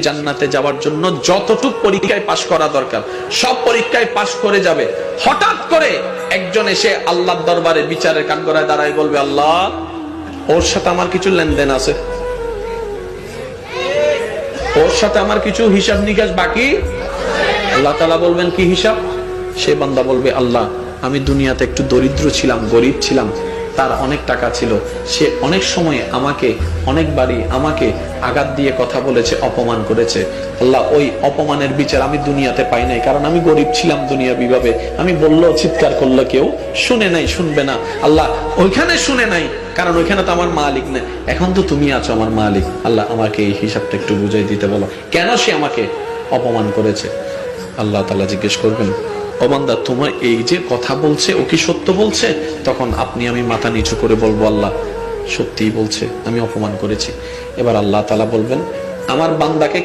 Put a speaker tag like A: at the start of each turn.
A: জান্নাতে যাওয়ার জন্য যতটুকু পরীক্ষায় পাশ করা দরকার সব পরীক্ষায় পাশ করে যাবে। হঠাৎ করে একজন এসে আল্লাহর দরবারে বিচারের কাঠগড়ায় দাঁড়ায় বলবে, আল্লাহ, ওর সাথে আমার কিছু লেনদেন আছে, ওর সাথে আমার কিছু হিসাব নিকাশ বাকি। আল্লাহ তাআলা বলবেন, কি হিসাব? সে বান্দা বলবে, আল্লাহ, আমি দুনিয়াতে একটু দরিদ্র ছিলাম, গরিব ছিলাম, তার অনেক টাকা ছিল, সে অনেক সময় আমাকে অনেকবারই আমাকে আঘাত দিয়ে কথা বলেছে, অপমান করেছে। আল্লাহ, ওই অপমানের বিচার আমি দুনিয়াতে পাই নাই, কারণ আমি গরিব ছিলাম দুনিয়াবিভাবে। আমি বললেও, চিৎকার করলে কেউ শুনে নাই, শুনবে না। আল্লাহ, ওইখানে শুনে নাই, কারণ ওইখানে তো আমার মালিক নেই। এখন তো তুমি আছো আমার মালিক। আল্লাহ, আমাকে এই হিসাবটা একটু বুঝাই দিতে বলো, কেন সে আমাকে অপমান করেছে। আল্লাহ তাআলা জিজ্ঞেস করবেন, ও বান্দা, তোমার এই যে কথা বলছে, ও কি সত্য বলছে? তখন আমি মাথা নিচু করে বলবো, আল্লাহ, সত্যিই বলছে, আমি অপমান করেছি। এবার আল্লাহ তাআলা বলবেন, আমার বান্দাকে